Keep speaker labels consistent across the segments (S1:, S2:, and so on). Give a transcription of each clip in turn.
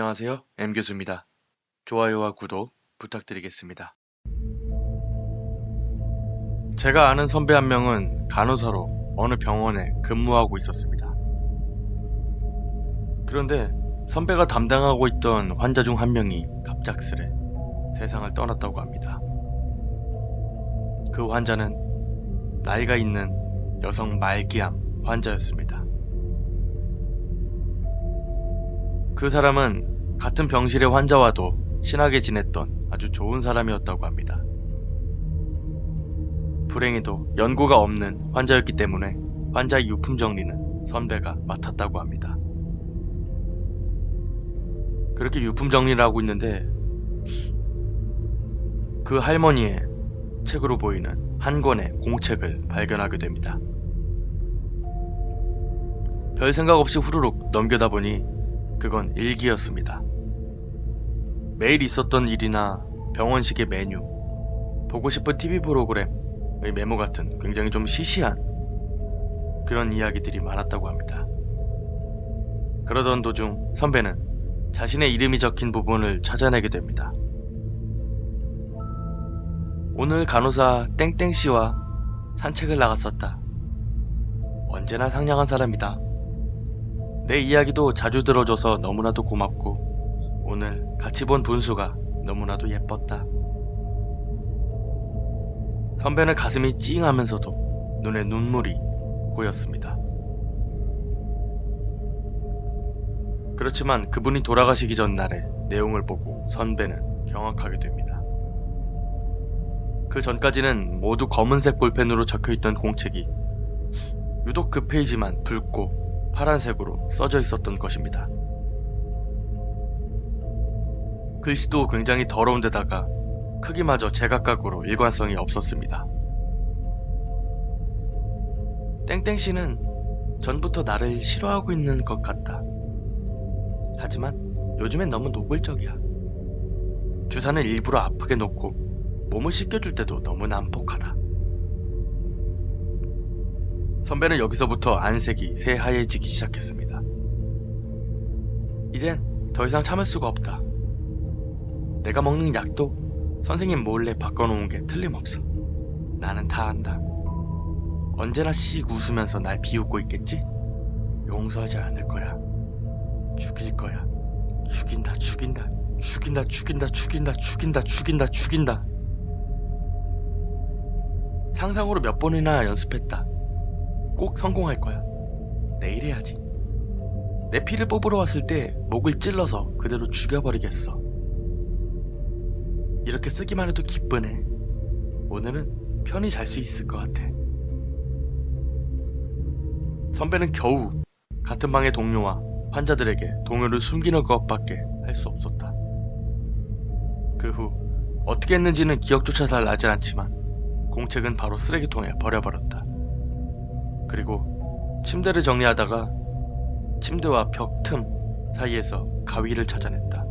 S1: 안녕하세요. M교수입니다. 좋아요와 구독 부탁드리겠습니다. 제가 아는 선배 한 명은 간호사로 어느 병원에 근무하고 있었습니다. 그런데 선배가 담당하고 있던 환자 중 한 명이 갑작스레 세상을 떠났다고 합니다. 그 환자는 나이가 있는 여성 말기암 환자였습니다. 그 사람은 같은 병실의 환자와도 친하게 지냈던 아주 좋은 사람이었다고 합니다. 불행히도 연고가 없는 환자였기 때문에 환자의 유품 정리는 선배가 맡았다고 합니다. 그렇게 유품 정리를 하고 있는데 그 할머니의 책으로 보이는 한 권의 공책을 발견하게 됩니다. 별 생각 없이 후루룩 넘겨다 보니 그건 일기였습니다. 매일 있었던 일이나 병원식의 메뉴, 보고 싶은 TV 프로그램의 메모 같은 굉장히 좀 시시한 그런 이야기들이 많았다고 합니다. 그러던 도중 선배는 자신의 이름이 적힌 부분을 찾아내게 됩니다. 오늘 간호사 땡땡씨와 산책을 나갔었다. 언제나 상냥한 사람이다. 내 이야기도 자주 들어줘서 너무나도 고맙고 오늘 같이 본 분수가 너무나도 예뻤다. 선배는 가슴이 찡하면서도 눈에 눈물이 고였습니다. 그렇지만 그분이 돌아가시기 전날의 내용을 보고 선배는 경악하게 됩니다. 그 전까지는 모두 검은색 볼펜으로 적혀있던 공책이 유독 그 페이지만 붉고 파란색으로 써져 있었던 것입니다. 글씨도 굉장히 더러운 데다가 크기마저 제각각으로 일관성이 없었습니다. 땡땡씨는 전부터 나를 싫어하고 있는 것 같다. 하지만 요즘엔 너무 노골적이야. 주사는 일부러 아프게 놓고 몸을 씻겨줄 때도 너무 난폭하다. 선배는 여기서부터 안색이 새하얘지기 시작했습니다. 이젠 더 이상 참을 수가 없다. 내가 먹는 약도 선생님 몰래 바꿔놓은 게 틀림없어. 나는 다 안다. 언제나 씩 웃으면서 날 비웃고 있겠지? 용서하지 않을 거야. 죽일 거야. 죽인다, 죽인다, 죽인다, 죽인다, 죽인다, 죽인다, 죽인다, 죽인다. 상상으로 몇 번이나 연습했다. 꼭 성공할 거야. 내일 해야지. 내 피를 뽑으러 왔을 때 목을 찔러서 그대로 죽여버리겠어. 이렇게 쓰기만 해도 기쁘네. 오늘은 편히 잘 수 있을 것 같아. 선배는 겨우 같은 방의 동료와 환자들에게 동요를 숨기는 것밖에 할 수 없었다. 그 후 어떻게 했는지는 기억조차 잘 나지 않지만 공책은 바로 쓰레기통에 버려버렸다. 그리고 침대를 정리하다가 침대와 벽 틈 사이에서 가위를 찾아냈다.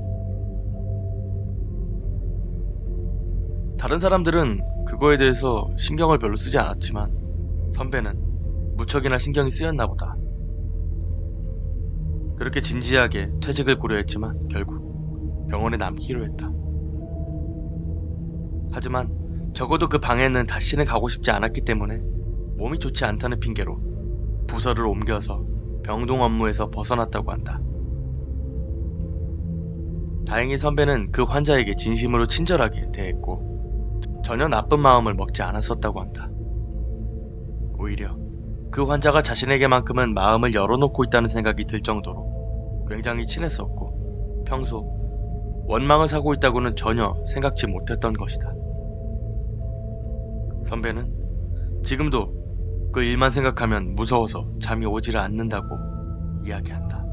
S1: 다른 사람들은 그거에 대해서 신경을 별로 쓰지 않았지만 선배는 무척이나 신경이 쓰였나 보다. 그렇게 진지하게 퇴직을 고려했지만 결국 병원에 남기로 했다. 하지만 적어도 그 방에는 다시는 가고 싶지 않았기 때문에 몸이 좋지 않다는 핑계로 부서를 옮겨서 병동 업무에서 벗어났다고 한다. 다행히 선배는 그 환자에게 진심으로 친절하게 대했고 전혀 나쁜 마음을 먹지 않았었다고 한다. 오히려 그 환자가 자신에게만큼은 마음을 열어놓고 있다는 생각이 들 정도로 굉장히 친했었고 평소 원망을 사고 있다고는 전혀 생각지 못했던 것이다. 선배는 지금도 그 일만 생각하면 무서워서 잠이 오지를 않는다고 이야기한다.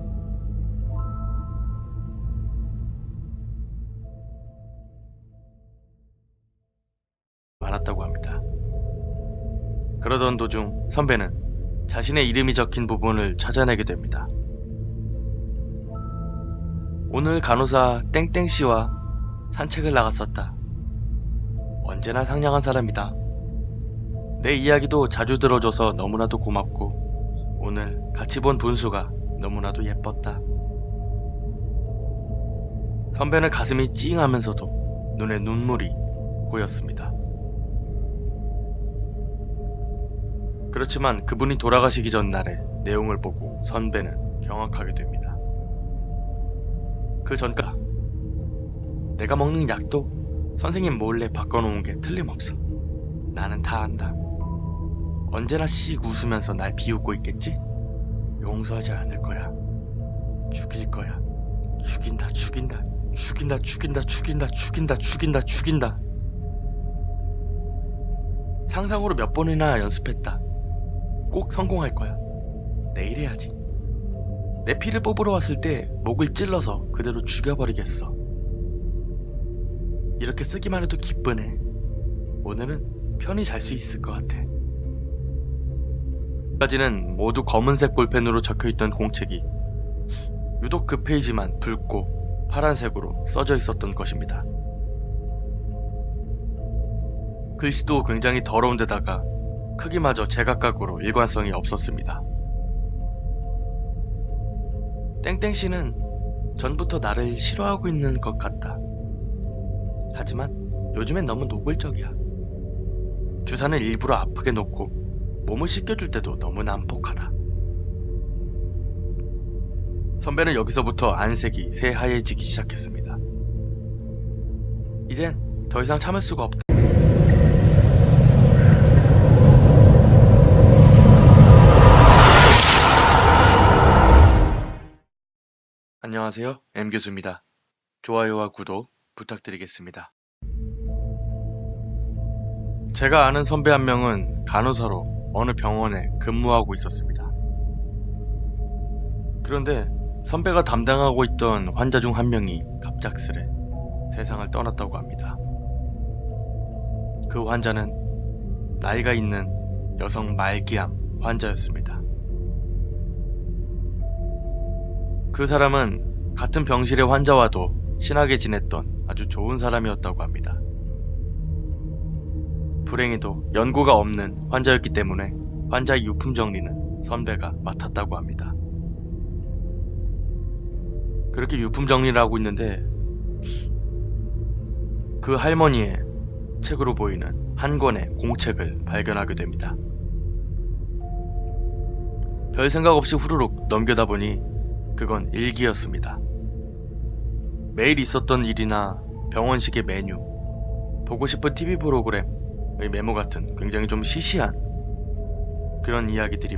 S1: 많았다고 합니다. 그러던 도중 선배는 자신의 이름이 적힌 부분을 찾아내게 됩니다. 오늘 간호사 땡땡씨와 산책을 나갔었다. 언제나 상냥한 사람이다. 내 이야기도 자주 들어줘서 너무나도 고맙고 오늘 같이 본 분수가 너무나도 예뻤다. 선배는 가슴이 찡하면서도 눈에 눈물이 고였습니다. 그렇지만 그분이 돌아가시기 전날의 내용을 보고 선배는 경악하게 됩니다. 그 전까 내가 먹는 약도 선생님 몰래 바꿔놓은 게 틀림없어. 나는 다 안다. 언제나 씩 웃으면서 날 비웃고 있겠지? 용서하지 않을 거야. 죽일 거야. 죽인다, 죽인다, 죽인다, 죽인다, 죽인다, 죽인다, 죽인다, 죽인다. 상상으로 몇 번이나 연습했다. 꼭 성공할 거야. 내일 해야지. 내 피를 뽑으러 왔을 때 목을 찔러서 그대로 죽여버리겠어. 이렇게 쓰기만 해도 기쁘네. 오늘은 편히 잘 수 있을 것 같아. 까지는 모두 검은색 볼펜으로 적혀있던 공책이 유독 그 페이지만 붉고 파란색으로 써져 있었던 것입니다. 글씨도 굉장히 더러운 데다가 크기마저 제각각으로 일관성이 없었습니다. 땡땡씨는 전부터 나를 싫어하고 있는 것 같다. 하지만 요즘엔 너무 노골적이야. 주사는 일부러 아프게 놓고 몸을 씻겨줄 때도 너무 난폭하다. 선배는 여기서부터 안색이 새하얘지기 시작했습니다. 이젠 더 이상 참을 수가 없다. 안녕하세요, M교수입니다. 좋아요와 구독 부탁드리겠습니다. 제가 아는 선배 한 명은 간호사로 어느 병원에 근무하고 있었습니다. 그런데 선배가 담당하고 있던 환자 중 한 명이 갑작스레 세상을 떠났다고 합니다. 그 환자는 나이가 있는 여성 말기암 환자였습니다. 그 사람은 같은 병실의 환자와도 친하게 지냈던 아주 좋은 사람이었다고 합니다. 불행히도 연고가 없는 환자였기 때문에 환자의 유품 정리는 선배가 맡았다고 합니다. 그렇게 유품 정리를 하고 있는데 그 할머니의 책으로 보이는 한 권의 공책을 발견하게 됩니다. 별 생각 없이 후루룩 넘겨다 보니 그건 일기였습니다. 매일 있었던 일이나 병원식의 메뉴, 보고 싶은 TV 프로그램의 메모 같은 굉장히 좀 시시한 그런 이야기들이